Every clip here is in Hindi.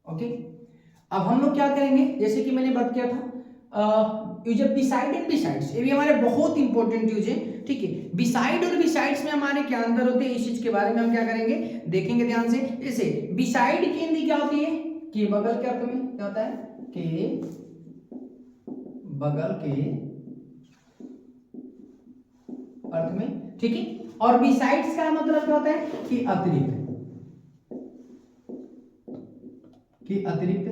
ओके, अब हम लोग क्या करेंगे, जैसे कि मैंने बात किया था use of beside and besides, ये भी हमारे बहुत इंपॉर्टेंट यूज है। ठीक है, बिसाइड और बिसाइड्स में हमारे क्या अंतर होते हैं, इस चीज के बारे में हम क्या करेंगे, देखेंगे ध्यान से। जैसे बिसाइड की हिंदी क्या होती है, कि बगल के अर्थ में क्या होता है, कि बगल के अर्थ में। ठीक है, और बिसाइड्स का मतलब क्या होता है, कि अतिरिक्त, कि अतिरिक्त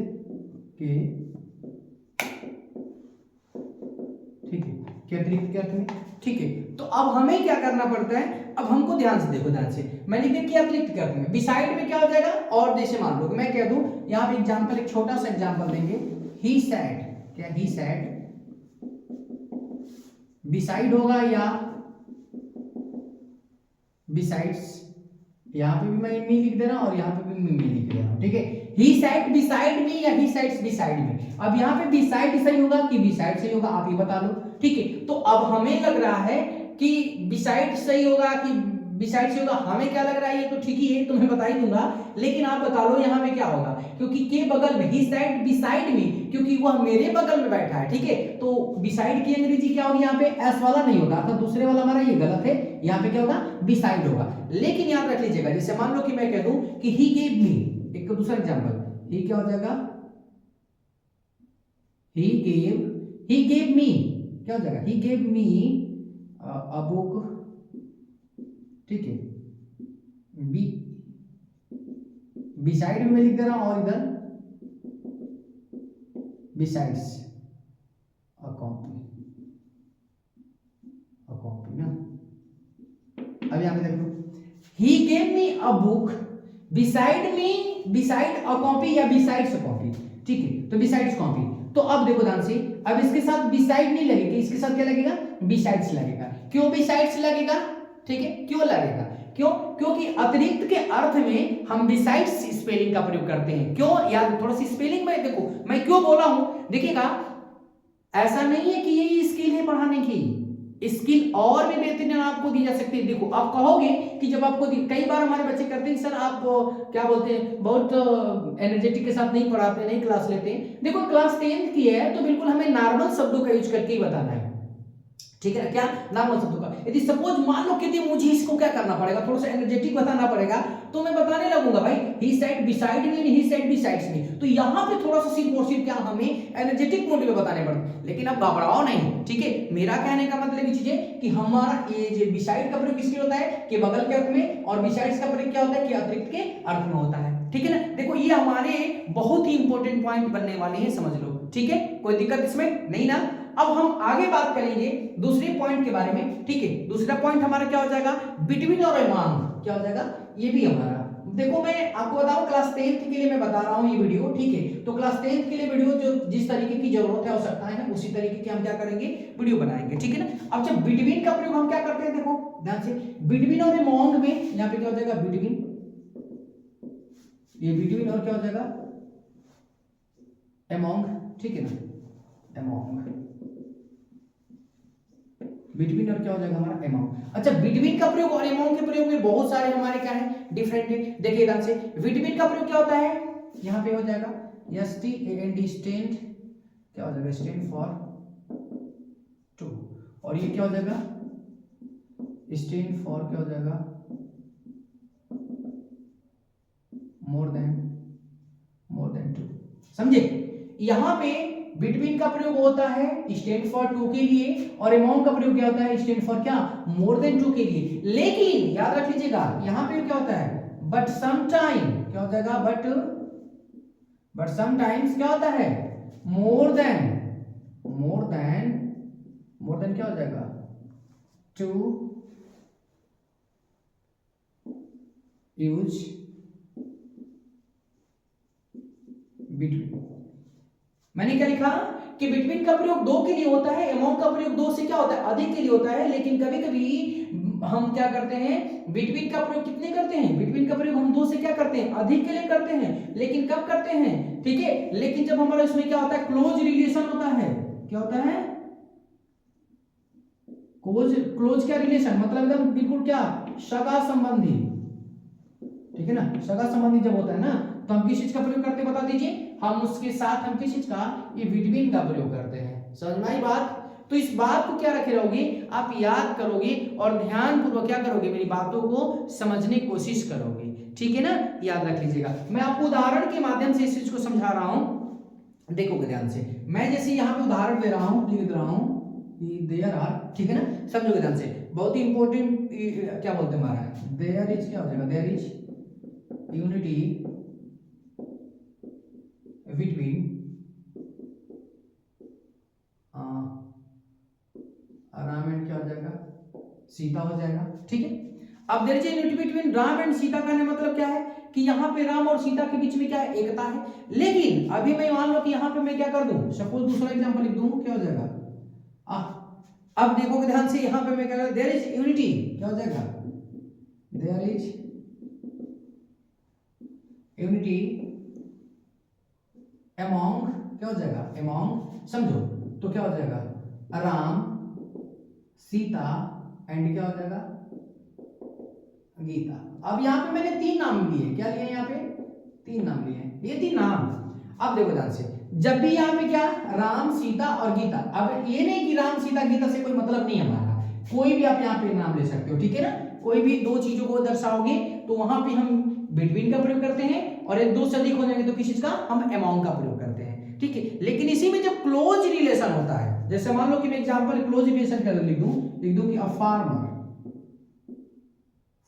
के, ठीक है, कि अतिरिक्त के अर्थ में। ठीक है, तो अब हमें क्या करना पड़ता है, अब हमको ध्यान से देखो, ध्यान से मैं लिख दिया कि अतिरिक्त के अर्थ में, बिसाइड में क्या हो जाएगा, और जैसे मान लो मैं कह दूं यहां पे एग्जांपल, एक छोटा सा एग्जांपल देंगे, ही सैड, क्या ही सैड बिसाइड होगा या बिसाइड्स, यहां पे भी मैं मी लिख दे रहा हूं और यहां पे भी मी लिख दे रहा हूं। ठीक है, ही सैड बिसाइड मी या ही सैड्स बिसाइड मी। अब यहां पे बिसाइड सही होगा कि बिसाइड सही होगा, आप ये बता लो। ठीक है, तो अब हमें लग रहा है कि बिसाइड सही होगा कि बिसाइड सही होगा, हमें क्या लग रहा है, ये तो ठीक ही है, तो मैं बता ही दूंगा, लेकिन आप बता लो यहां पे क्या होगा, क्योंकि के बगल में, ही सैड बिसाइड मी, क्योंकि वह मेरे बगल में बैठा है। ठीक है, तो बिसाइड की अंग्रेजी क्या होगी, यहाँ पे एस वाला नहीं होगा, तो दूसरे वाला हमारा ये गलत है, यहाँ पे क्या होगा, बिसाइड होगा। लेकिन याद रख लीजिएगा, जैसे मान लो कि मैं कह दूं कि ही गेव मी, एक दूसरा एग्जांपल, ही क्या हो जाएगा, ही गेव मी, क्या हो जाएगा, he gave me a book. ठीक है, बी बिसाइड में लिख दे रहा हूं और इधर besides a copy, a copy ना। अब यहां पे देखो, he gave me a book beside me, beside a copy या besides a copy। ठीक है, तो besides copy, तो अब देखो ध्यान से, अब इसके साथ beside नहीं लगेगा, इसके साथ क्या लगेगा, besides लगेगा। क्यों besides लगेगा, ठीक है, क्यों लगेगा, क्यों, क्योंकि अतिरिक्त के अर्थ में हम besides स्पेलिंग का प्रयोग करते हैं। क्यों यार, थोड़ा सी स्पेलिंग में देखो मैं क्यों बोला हूं, देखिएगा, ऐसा नहीं है कि ये स्किल है पढ़ाने की, स्किल और भी बेहतरीन आपको दी जा सकती है। देखो आप कहोगे कि जब आपको कई बार हमारे बच्चे करते हैं सर आप क्या बोलते हैं, बहुत एनर्जेटिक के साथ नहीं पढ़ाते, नहीं क्लास लेते हैं। देखो क्लास 10th की है, तो बिल्कुल हमें नॉर्मल शब्दों का यूज करके ही बताना है। ठीक है ना, क्या नॉर्मल शब्दों का, यदि सपोज मान लो कि मुझे इसको क्या करना पड़ेगा, थोड़ा सा एनर्जेटिक बताना पड़ेगा, तो मैं बताने लगूंगा भाई ही साइड बिसाइड मी, ही साइड बिसाइड्स मी, तो यहां पे थोड़ा सा सिर्फ और सिर्फ क्या हमें एनर्जेटिक मोड में बताने पड़ते, लेकिन अब घबराओ नहीं। ठीक है, मेरा कहने का मतलब ये चीज है कि हमारा ये जो बिसाइड का प्रयोग किसके होता है, कि बगल के अर्थ में, और बिसाइड्स का प्रयोग क्या होता है, कि अतिरिक्त के अर्थ में होता है। ठीक है ना, देखो ये हमारे बहुत ही इंपॉर्टेंट पॉइंट बनने वाले हैं, समझ लो। ठीक है, कोई दिक्कत इसमें नहीं ना। अब हम आगे बात करेंगे दूसरे पॉइंट के बारे में। ठीक है, दूसरा पॉइंट हमारा क्या हो जाएगा, बिटवीन और अमंग, क्या हो जाएगा, ये भी हमारा, देखो मैं आपको बताऊं क्लास 10th के लिए मैं बता रहा हूं ये वीडियो। ठीक है, तो क्लास 10th के लिए वीडियो जो जिस तरीके की जरूरत है हो सकता है ना, उसी तरीके की हम क्या करेंगे, वीडियो बनाएंगे। ठीक है ना, अब जब बिटवीन का प्रयोग हम क्या करते हैं, देखो ध्यान से, बिटवीन और अमंग में यहाँ पे क्या हो जाएगा, बिटवीन, ये बिटवीन और क्या हो जाएगा, अमंग। ठीक है ना, अमंग, बिटवीन और क्या हो जाएगा हमारा, अमाउंट। अच्छा, बिटवीन का प्रयोग और अमाउंट के प्रयोग में बहुत सारे हमारे क्या है, डिफरेंट है। देखिए ध्यान से, बिटवीन का प्रयोग क्या होता है, यहां पे हो जाएगा STAND, स्टैंड, क्या हो जाएगा, स्टैंड फॉर टू, और ये क्या हो जाएगा, स्टैंड फॉर क्या हो जाएगा, मोर देन टू। समझे, यहां पे बिटवीन का प्रयोग होता है स्टैंड फॉर टू के लिए, और अमाउंट का प्रयोग क्या होता है, स्टैंड फॉर क्या, मोर देन टू के लिए। लेकिन याद रख लीजिएगा, यहां पे क्या होता है, बट सम टाइम, क्या हो जाएगा, बट समटाइम्स क्या होता है, मोर देन क्या हो जाएगा, टू यूज बिटवीन। मैंने क्या लिखा कि बिटवीन का प्रयोग दो के लिए होता है, अमाउंट का प्रयोग दो से क्या होता है, अधिक के लिए होता है। लेकिन कभी कभी हम क्या करते हैं, बिटवीन का प्रयोग कितने करते हैं, बिटवीन का प्रयोग हम दो से क्या करते हैं, अधिक के लिए करते हैं। लेकिन कब करते हैं, ठीक है, लेकिन जब हमारा इसमें क्या होता है, क्लोज रिलेशन होता है, क्या होता है, क्लोज क्या रिलेशन, मतलब एकदम बिल्कुल क्या, सगा संबंधी। ठीक है ना, सगा संबंधी जब होता है ना, तो हम किस चीज का प्रयोग करते हैं बता दीजिए, हम उसके साथ हम किस चीज का, ये बिटवीन का प्रयोग करते हैं। समझ में आई बात? तो इस बात को क्या रखे रहोगे, आप याद करोगे और ध्यान पूर्वक क्या करोगे, मेरी बातों को समझने की कोशिश करोगे, ठीक है ना, याद रख लीजिएगा। मैं आपको उदाहरण के माध्यम से इस चीज को समझा रहा हूं, देखोगे ध्यान से। मैं जैसे यहाँ पे उदाहरण दे रहा हूं, लिख रहा हूं कि देयर आर, ठीक है ना, समझोगे ध्यान से। बहुत ही इंपॉर्टेंट क्या बोलते हैं हमारा, देयर इज क्या हो जाएगा, there is unity between Ram and क्या हो जाएगा, सीता हो जाएगा, ठीक है। अब there is unity between Ram and Sita का मतलब क्या है कि यहाँ पे राम और सीता के बीच में क्या है, एकता है। लेकिन अभी मैं मान लो कि यहाँ पे मैं क्या कर दूं, सपोज दूसरा एग्जांपल लिख दूं, क्या हो जाएगा, अब देखोगे ध्यान से, यहाँ पे मैं क्या करूं, देयर इज यूनिटी, क्या हो जाएगा, देयर इज यूनिटी अमॉन्ग, क्या हो जाएगा, अमॉन्ग, समझो, तो क्या हो जाएगा, राम सीता एंड क्या हो जाएगा, गीता। अब यहाँ पे मैंने 3 नाम लिए, क्या लिए यहाँ पे, 3 नाम लिए, ये 3 नाम। अब देखो ध्यान से, जब भी यहाँ पे क्या, राम सीता और गीता, अब ये नहीं कि राम सीता गीता से कोई मतलब नहीं हमारा, कोई भी आप यहाँ पे नाम ले सकते हो, ठीक है ना, कोई भी 2 चीजों को दर्शाओगे तो वहां पे हम बिटवीन का प्रयोग करते हैं, और एक 2 से अधिक हो जाएंगे तो किस चीज का, हम अमॉन्ग का प्रयोग करते हैं, ठीक है। लेकिन इसी में जब क्लोज रिलेशन होता है, जैसे मान लो कि मैं एग्जांपल क्लोज रिलेशन का लिख दूं कि अ फार्मर,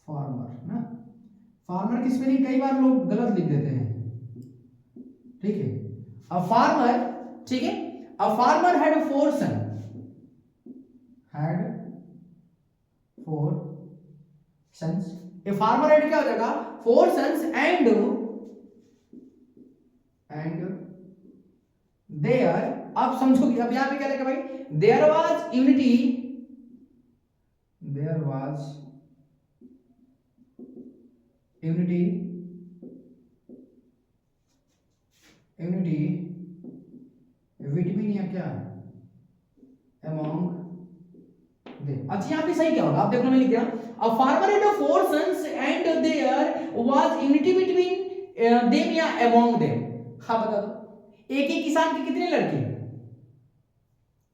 फार्मर ना, फार्मर की स्पेलिंग कई बार लोग गलत लिख देते हैं, ठीक है। अ फार्मर, ठीक है, a farmer had 4 son, had 4 sons, a farmer had क्या हो जाएगा, 4 सन्स एंड देयर, आप समझोगे, अब यहां पे क्या लिखा भाई, there was unity, there was unity, unity between या क्या, अमॉन्ग दे। अच्छा यहाँ पे सही क्या होगा, आप देखो मैं लिख दिया, a farmer had 4 sons and there was unity between them या अमॉन्ग देम। हाँ बता दो, एक ही किसान के कितने लड़के,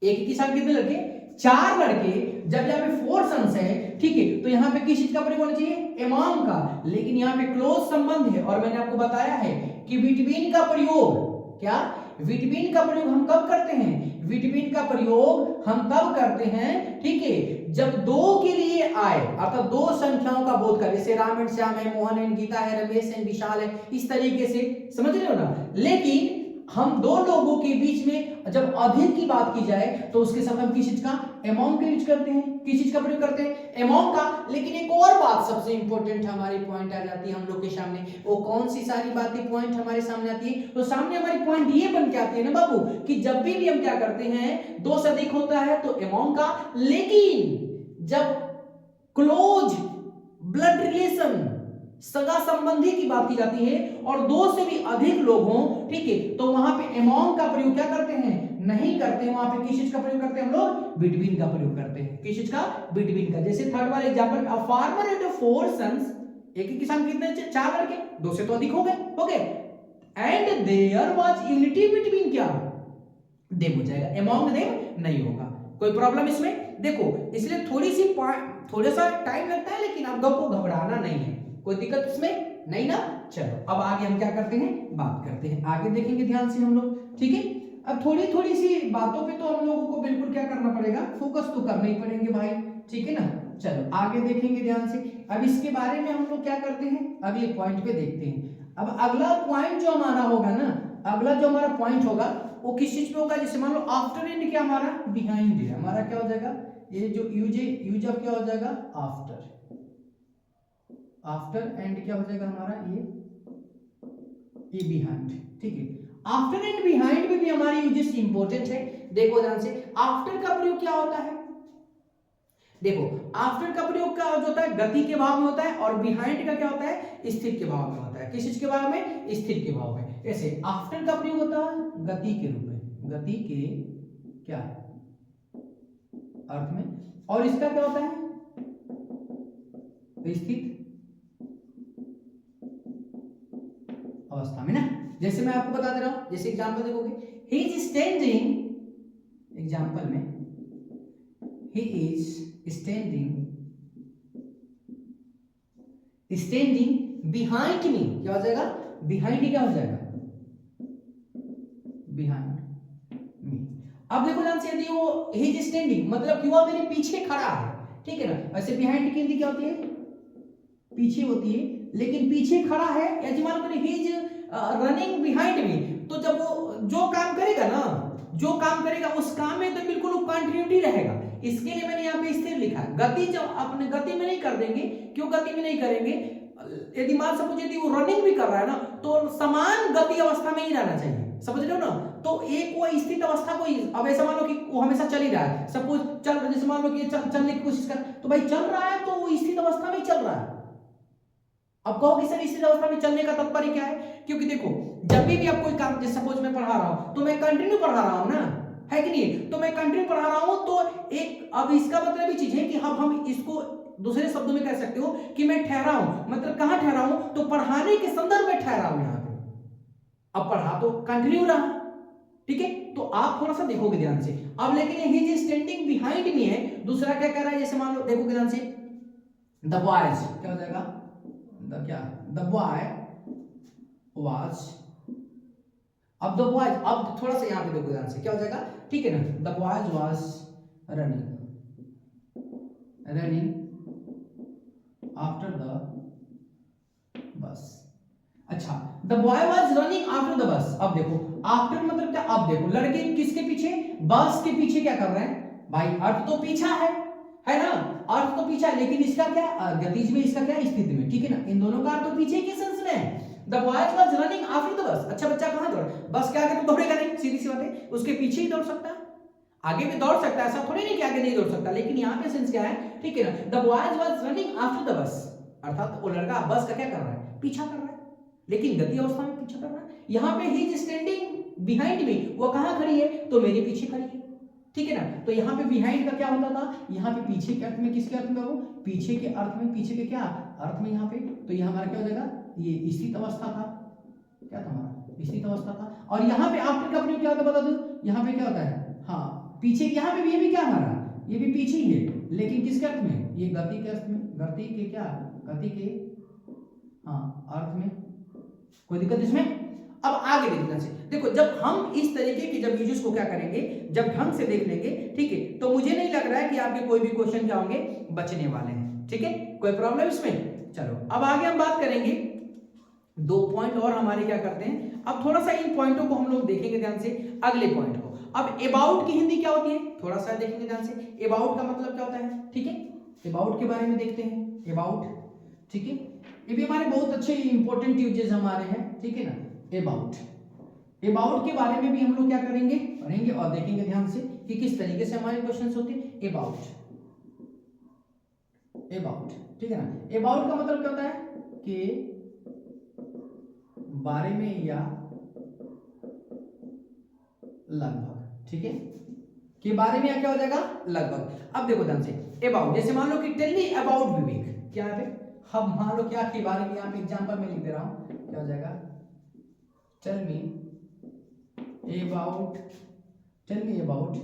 एक ही किसान के कितने लड़के, 4 लड़के। जब यहाँ पे 4 सन्स है, ठीक है, तो यहाँ पे किस चीज का प्रयोग होना चाहिए, अमॉन्ग का। लेकिन यहाँ पे क्लोज संबंध है, और मैंने आपको बताया है कि बिटवीन का प्रयोग, क्या, बिटवीन का प्रयोग हम कब करते हैं, बिटवीन का प्रयोग हम तब करते हैं, ठीक है, जब 2 के लिए आए, अर्थात 2 संख्याओं का बोध कर, जैसे राम एंड श्याम है, मोहन एंड गीता है, रमेश एंड विशाल है, इस तरीके से, समझ रहे हो ना। लेकिन हम 2 लोगों के बीच में जब अधिक की बात की जाए तो उसके साथ हम किस चीज का, अमॉन्ग का यूज करते हैं, किस चीज का प्रयोग करते हैं, अमॉन्ग का। लेकिन एक और बात सबसे इंपॉर्टेंट हमारी पॉइंट आ जाती है हम लोग के सामने, वो कौन सी सारी बातें पॉइंट हमारे सामने आती है, तो सामने हमारी पॉइंट ये बन के आती है ना बाबू, कि जब भी हम क्या करते हैं, 2 से अधिक होता है तो अमॉन्ग का, लेकिन जब क्लोज ब्लड रिलेशन, सगा संबंधी की बात की जाती है और 2 से भी अधिक लोग हों, ठीक है, तो वहां पे अमॉन्ग का प्रयोग क्या करते हैं, नहीं करते हैं, वहां पे किस चीज का प्रयोग करते हैं हम लोग, बिटवीन का प्रयोग करते हैं, किस चीज का, बिटवीन का। जैसे थर्ड वाला example, a farmer had 4 sons, एक ही किसान कितने, 4 लड़के, 2 से तो अधिक हो गए, and there was unity between क्या, देम हो जाएगा, अमॉन्ग देम नहीं होगा, कोई प्रॉब्लम इसमें, देखो इसलिए थोड़ा सा टाइम लगता है, लेकिन आपको घबराना नहीं है, कोई दिक्कत इसमें नहीं ना। चलो अब आगे हम क्या करते हैं, बात करते हैं, आगे देखेंगे ध्यान से हम लोग, ठीक है। अब थोड़ी थोड़ी सी बातों पे तो हम लोगों को बिल्कुल क्या करना पड़ेगा, फोकस तो करने ही पड़ेंगे भाई, ठीक है ना। चलो आगे देखेंगे ध्यान से। अब इसके बारे में हम लोग क्या करते हैं, अब ये पॉइंट पे देखते हैं। अब अगला पॉइंट जो हमारा होगा ना, अगला जो हमारा पॉइंट होगा वो किस चीज पे होगा, जैसे मान लो आफ्टर एंड क्या हमारा, बिहाइंड है, हमारा क्या हो जाएगा, ये जो यूज ऑफ क्या हो जाएगा, आफ्टर, आफ्टर एंड क्या हो जाएगा हमारा, ये बिहाइंड, ठीक है। आफ्टर एंड बिहाइंड में भी हमारी यूजेस इंपॉर्टेंट है, देखो ध्यान से। आफ्टर का प्रयोग क्या होता है, देखो आफ्टर का प्रयोग क्या होता है, गति के भाव में होता है, और बिहाइंड का क्या होता है, स्थिर के भाव में होता है। किस चीज के भाव में, स्थिर के भाव में। ऐसे आफ्टर का प्रयोग होता है गति के रूप में, गति के क्या अर्थ में, और इसका क्या होता है, स्थित अवस्था में ना। जैसे मैं आपको बता दे रहा हूं, जैसे एग्जांपल देखोगे, ही इज स्टैंडिंग, एग्जांपल में he is standing behind me, क्या हो जाएगा, बिहाइंड क्या हो जाएगा, बिहाइंड मी। अब देखो ध्यान से, यदि वो ही इज स्टैंडिंग मतलब कि वो मेरे पीछे खड़ा है, ठीक है ना। वैसे बिहाइंड की हिंदी क्या होती है, पीछे होती है, लेकिन पीछे खड़ा है, या मान लो he is running behind me, तो जब वो जो काम करेगा ना, जो काम करेगा उस काम में तो बिल्कुल वो कंटिन्यूटी रहेगा। इसके लिए मैंने यहाँ पे स्थिर लिखा है। गति जब अपने गति में नहीं कर देंगे, क्यों गति में नहीं करेंगे, यदि मान सपोज यदि वो रनिंग भी कर रहा है ना, तो समान गति अवस्था में ही रहना चाहिए, समझ रहे हो ना। तो एक वो स्थित अवस्था को, अब ऐसा मान लो कि वो हमेशा चल ही रहा है, सपोज चल, जैसे मान लो कि चलने की कोशिश कर, तो भाई चल रहा है तो वो स्थित अवस्था में ही चल रहा है। अब कहो कि सर स्थिर अवस्था में चलने का तात्पर्य क्या है, क्योंकि देखो जब भी आप कोई काम, जैसे सपोज मैं पढ़ा रहा हूं, तो मैं कंटिन्यू पढ़ा रहा हूं ना, है कि नहीं, तो मैं कंटिन्यू पढ़ा रहा हूं, तो एक, अब इसका मतलब ये चीज है कि अब हम इसको दूसरे शब्दों में कह सकते हो कि मैं ठहरा हूं, मतलब कहां ठहरा हूं, तो पढ़ाने के संदर्भ में ठहरा हूं यहां पे। अब पढ़ा तो कंटिन्यू रहा, ठीक है, तो आप थोड़ा सा देखोगे ध्यान से। अब लेकिन he is standing behind me है, दूसरा क्या कह रहा है, जैसे मान लो देखोगे ध्यान से, द बॉयज क्या हो जाएगा, क्या, द बॉय वाज, अब द बॉय, अब थोड़ा सा यहां पे देखो ध्यान से, क्या हो जाएगा, ठीक है ना, the boys was running after the bus. अच्छा, the boy was running after the bus. अब देखो आफ्टर मतलब क्या, अब देखो लड़के किसके पीछे, बस के पीछे क्या कर रहे हैं भाई, अर्थ तो पीछा है ना, अर्थ तो पीछा है, लेकिन इसका क्या, गतिज में, इसका क्या, स्थिति में, ठीक है ना, इन दोनों का अर्थ तो पीछे के सेंस में है। The boys was running after the bus. अच्छा बच्चा कहां दौड़, बस के आगे तो दौड़ेगा नहीं, सीधी सी बात है, उसके पीछे ही दौड़ सकता है, आगे भी दौड़ सकता है, ऐसा थोड़ी नहीं कि आगे नहीं दौड़ सकता, लेकिन यहाँ पे सेंस क्या है, ठीक है ना, the boys was running after the बस, अर्थात वो लड़का बस का क्या कर रहा है, पीछा कर रहा है, लेकिन गति अवस्था में पीछा कर रहा है। यहाँ पे he is standing behind me, वो कहां खड़ी है, तो मेरे पीछे खड़ी है, ठीक है ना। तो यहाँ पे बिहाइंड का क्या होता था, यहाँ पे पीछे के अर्थ में, किसके अर्थ में, वो पीछे के अर्थ में, पीछे के क्या अर्थ में, यहाँ पे, तो ये हमारा क्या हो जाएगा, ये स्थित अवस्था था, क्या था हमारा, स्थित अवस्था था। और यहाँ पे आफ्टर का प्रयोग क्या होता है बता दो, यहाँ पे क्या होता है, हाँ पीछे, यहाँ पे भी, ये भी क्या हमारा, ये भी पीछे ही है, लेकिन किसके अर्थ में, ये गति के अर्थ में, गति के क्या, गति के, हाँ अर्थ में, कोई दिक्कत इसमें। अब आगे देखना से देखो, जब हम इस तरीके की जब यूजेस को क्या करेंगे, जब ढंग से देख लेंगे, ठीक है, तो मुझे नहीं लग रहा है कि आपके कोई भी क्वेश्चन क्या होंगे, बचने वाले हैं, ठीक है, कोई प्रॉब्लम इसमें। चलो अब आगे हम बात करेंगे, 2 पॉइंट और हमारे क्या करते हैं, अब थोड़ा सा इन पॉइंटों को हम लोग देखेंगे ध्यान से, अगले पॉइंट को। अब अबाउट की हिंदी क्या होती है, थोड़ा सा देखेंगे ध्यान से, अबाउट का मतलब क्या होता है, ठीक है, अबाउट के बारे में देखते हैं, अबाउट, ठीक है, ये भी हमारे बहुत अच्छे इंपॉर्टेंट यूजेस हमारे हैं, ठीक है ना, अबाउट, अबाउट के बारे में भी हम लोग क्या करेंगे, पढ़ेंगे और देखेंगे ध्यान से कि किस तरीके से हमारे क्वेश्चंस होते हैं। अबाउट, अबाउट, ठीक है ना, अबाउट का मतलब क्या होता है कि बारे में या लगभग, ठीक है, के बारे में या क्या हो जाएगा, लगभग। अब देखो ध्यान से, अबाउट, जैसे मान लो कि टेल मी अबाउट विवेक, क्या है, हम मान लो क्या के बारे में, यहाँ पे एग्जांपल में लिख दे रहा हूं, क्या हो जाएगा, टेल मी अबाउट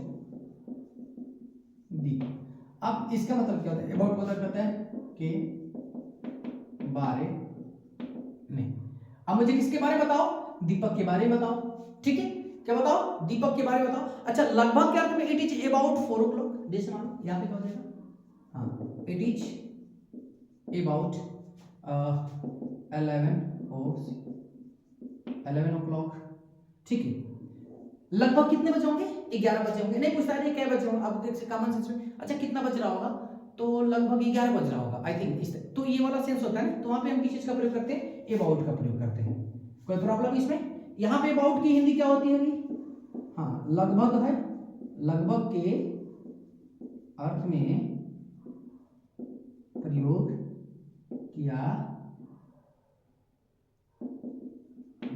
दी। अब इसका मतलब क्या होता है, अबाउट मतलब क्या होता है के बारे में। अब मुझे किसके बारे में बताओ, दीपक के बारे में बताओ, ठीक है, क्या बताओ, दीपक के बारे में बताओ। अच्छा, लगभग के अर्थ में इट इज अबाउट 4 o'clock, जैसे मान लो यहाँ पे क्या हो जाएगा, हाँ इट इज अबाउट 11 o'clock, ठीक है, लगभग कितने बजे होंगे, 11 बजे होंगे, नहीं पूछता है क्या बजे होंगे, अब देख से कॉमन सेंस में, अच्छा कितना बज रहा होगा, तो लगभग 11 बज रहा होगा, आई थिंक इस, तो ये वाला सेंस होता है, तो वहां पे हम किस चीज का प्रयोग करते हैं, अबाउट का प्रयोग करते हैं। कोई प्रॉब्लम इसमें, यहाँ पे अबाउट की हिंदी क्या होती है, हाँ लगभग है, लगभग के अर्थ में प्रयोग किया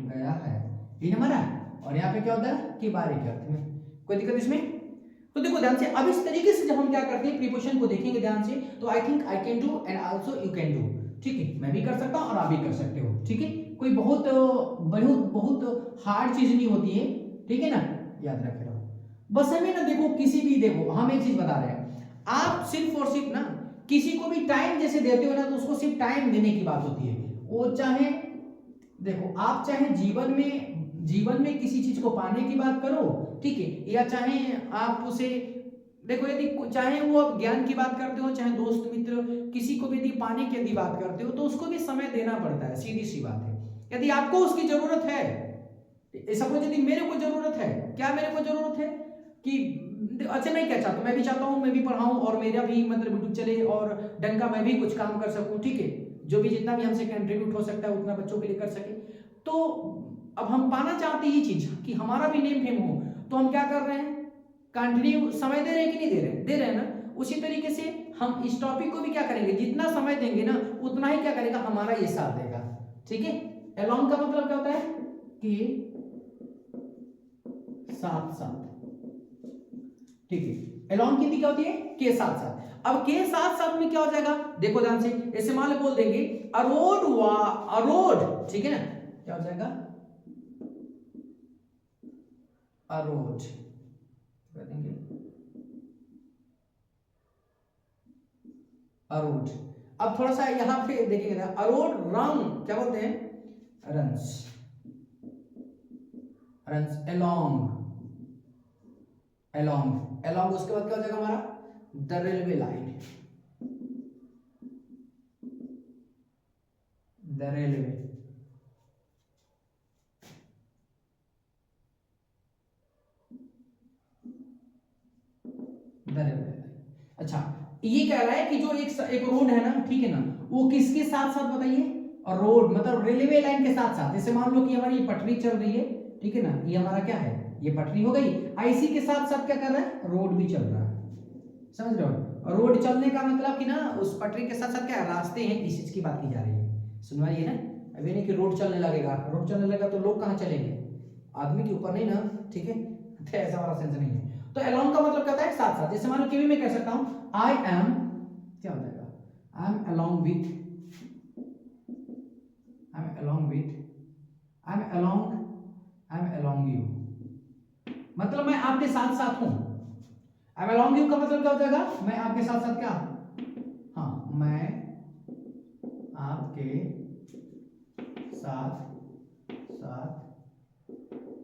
गया है, ये हमारा, और यहाँ पे क्या होता है कि बारे के अर्थ में, कोई दिक्कत इसमें। तो देखो ध्यान से, अब इस तरीके से जब हम क्या करते हैं प्रीपोजिशन को देखेंगे ध्यान से, तो I think I can do and also you can do, ठीक है, मैं भी कर सकता हूं और आप भी कर सकते हो, ठीक है, कोई बहुत बहुत बहुत हार्ड चीज नहीं होती है, ठीक है ना, याद रखे रहो। बस हमें ना देखो किसी भी, देखो हम एक चीज बता रहे हैं, आप सिर्फ और सिर्फ ना किसी को भी टाइम जैसे देते हो ना, तो उसको सिर्फ टाइम देने की बात होती है। वो चाहे देखो, आप चाहे जीवन में किसी चीज को पाने की बात करो, ठीक है, या चाहे आप उसे देखो, यदि चाहे वो आप ज्ञान की बात करते हो, चाहे दोस्त मित्र किसी को भी यदि पाने की यदि बात करते हो, तो उसको भी समय देना पड़ता है, सीधी सी बात है। यदि आपको उसकी जरूरत है, सपोज यदि मेरे को जरूरत है, क्या मेरे को जरूरत है कि अच्छा मैं क्या चाहता हूँ, मैं भी चाहता हूँ मैं भी पढ़ाऊँ और मेरा भी मतलब यूट्यूब चले और ढंग का मैं भी कुछ काम कर सकूँ, ठीक है, जो भी जितना भी हमसे कंट्रीब्यूट हो सकता है उतना बच्चों के लिए कर सके। तो अब हम पाना चाहते हैं ये चीज कि हमारा भी नेम फेम हो, तो हम क्या कर रहे हैं, कंटिन्यू समय दे रहे हैं कि नहीं दे रहे हैं, दे रहे हैं ना। उसी तरीके से हम इस टॉपिक को भी क्या करेंगे, जितना समय देंगे ना उतना ही क्या करेगा, हमारा ये साथ देगा, ठीक है। अलोंग का मतलब क्या होता है कि साथ साथ, ठीक है, अलोंग की हिंदी क्या होती है, के साथ साथ। अब के साथ साथ में क्या हो जाएगा, देखो ध्यान से, ऐसे मान लो बोल देंगे अरोड, ठीक है ना, क्या हो जाएगा, अरोड, कर देंगे अरोड। अब थोड़ा सा यहां पे देखेंगे ना, अरोड रंग क्या बोलते हैं, runs, runs along, along along, उसके बाद क्या हो जाएगा हमारा, the railway line, the railway, the railway line. अच्छा, ये कह रहा है कि जो एक रोड है ना, ठीक है ना, वो किसके साथ साथ बताइए, और रोड मतलब रेलवे लाइन के साथ साथ, जैसे मान लो कि हमारी पटरी चल रही है, ठीक है ना, ये हमारा क्या है, ये पटरी हो गई, इसी के साथ साथ क्या कर रहा है, रोड भी चल रहा है, समझ रहे हो। रोड चलने का मतलब कि ना उस पटरी के साथ साथ क्या रास्ते हैं, इस चीज की बात की जा रही है, सुनवाइए ना। अभी नहीं कि रोड चलने लगेगा, रोड चलने लगेगा तो लोग कहाँ चलेंगे, आदमी के ऊपर नहीं ना, ठीक है, तो ऐसा वाला सेंस नहीं है। तो अलोंग का मतलब क्या होता है, साथ साथ। जैसे मान लो कि मैं कह सकता हूं आई एम, क्या हो जाएगा, I am along with, I am along with, I am along, I am along you, मतलब मैं आपके साथ साथ हूं। आई एम अलोंग यू का मतलब क्या हो जाएगा, मैं आपके साथ साथ क्या, हाँ मैं आपके साथ साथ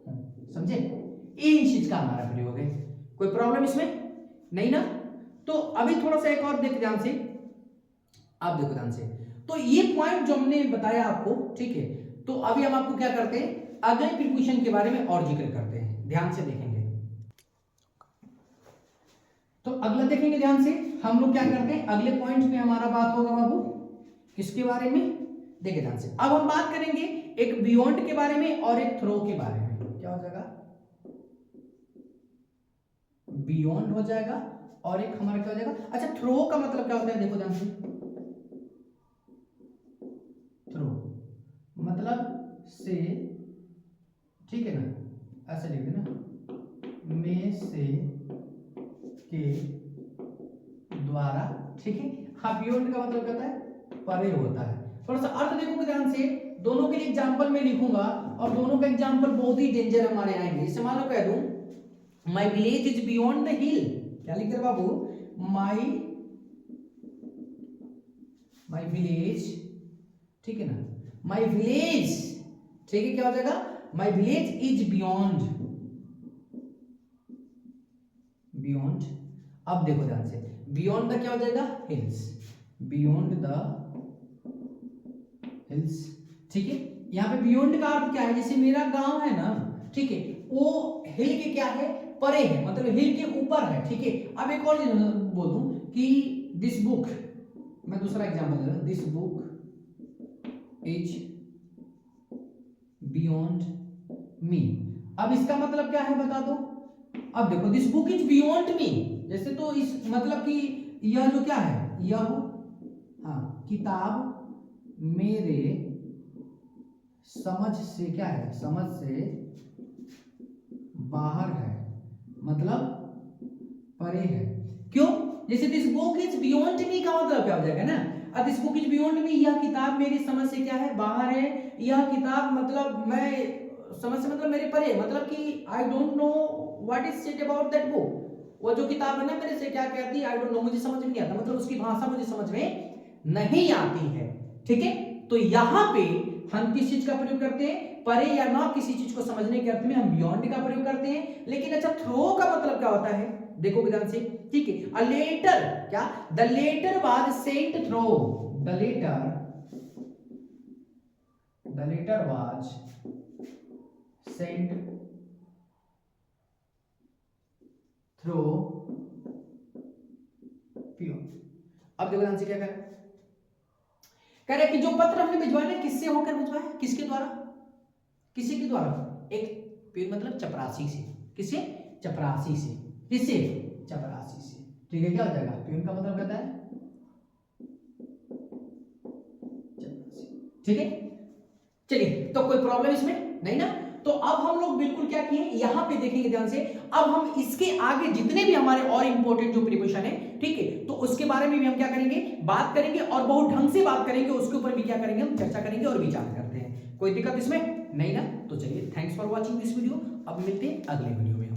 हूं, समझे, इन चीज का हमारा प्रयोग है, कोई प्रॉब्लम इसमें नहीं ना। तो अभी थोड़ा सा एक और देख ध्यान से, आप देखो ध्यान से, तो ये पॉइंट जो हमने बताया आपको, ठीक है, तो अभी हम आपको क्या करते हैं, अगले प्रीपोजिशन के बारे में और जिक्र करते हैं, ध्यान से देखेंगे। तो अगला देखेंगे ध्यान से, हम लोग क्या करते हैं, अगले पॉइंट में हमारा बात होगा बाबू किसके बारे में, देखिए ध्यान से, अब हम बात करेंगे एक बियॉन्ड के बारे में और एक थ्रो के बारे में, क्या हो जाएगा, बियॉन्ड हो जाएगा और एक हमारा क्या हो जाएगा। अच्छा, थ्रो का मतलब क्या होता है, देखो ध्यान से, थ्रो मतलब से, ठीक है ना, ऐसे लिख देना, में से के द्वारा, ठीक है। हाँ, बियॉन्ड का मतलब क्या होता है, परे होता है। थोड़ा सा अर्थ देखोगे ध्यान से, दोनों के लिए एग्जांपल में लिखूंगा और दोनों का एग्जांपल बहुत ही डेंजर हमारे आएंगे। जैसे मान लो कह दूं my village is beyond the हिल, क्या लिख रहे बाबू, माय विलेज, ठीक है ना, माय विलेज, ठीक है, क्या हो जाएगा, my village is beyond, beyond. अब देखो ध्यान से, बियॉन्ड द क्या हो जाएगा, हिल्स, बियॉन्ड द हिल्स, ठीक है। यहाँ पे बियॉन्ड का अर्थ क्या है, जैसे मेरा गांव है ना, ठीक है, वो हिल के क्या है, परे है, मतलब हिल के ऊपर है, ठीक है। अब एक और बोल दूं कि दिस बुक, मैं दूसरा एग्जांपल दे रहा हूं, this book is beyond me. अब इसका मतलब क्या है बता दो। अब देखो, this book is beyond me, जैसे तो इस मतलब कि यह जो क्या है, यह हाँ किताब मेरे समझ से क्या है, समझ से बाहर है, मतलब परे है। क्यों, जैसे this book is beyond me का मतलब क्या हो जाएगा ना, अब this book is beyond me, यह किताब मेरी समझ से क्या है, बाहर है। यह किताब मतलब मैं समझ से मतलब मेरे परे, मतलब कि I don't know what is said about that book. वो जो किताब है ना मेरे से क्या कहती है, आई डोंट नो, मुझे समझ में नहीं आता, मतलब उसकी भाषा मुझे समझ में नहीं आती है। ठीक है, तो यहां पे हम किस चीज का प्रयोग करते हैं, परे या ना किसी चीज को समझने के अर्थ में हम बियॉन्ड का प्रयोग करते हैं। लेकिन अच्छा थ्रो का मतलब क्या होता है, देखो ध्यान से। ठीक है, अ लेटर, क्या, the letter was sent through, the letter was sent through peon. अब देखो ध्यान से क्या कह रहे कि जो पत्र हमने भिजवाया किससे होकर भिजवाया, किसके द्वारा, किसी के द्वारा, एक पियोन मतलब चपरासी से, किससे, चपरासी से, किससे, चपरासी से। ठीक है, क्या हो जाएगा, पियोन का मतलब कहता है चपरासी। ठीक है, चलिए, तो कोई प्रॉब्लम इसमें नहीं ना। तो अब हम लोग बिल्कुल क्या किए, यहां पे देखेंगे ध्यान से। अब हम इसके आगे जितने भी हमारे और इंपॉर्टेंट जो प्रीपोजिशन है, ठीक है, तो उसके बारे में भी हम क्या करेंगे, बात करेंगे, और बहुत ढंग से बात करेंगे, उसके ऊपर भी क्या करेंगे, हम चर्चा करेंगे और विचार करते हैं। कोई दिक्कत इसमें नहीं ना। तो चलिए, thanks for watching this video. अब मिलते हैं अगले वीडियो में।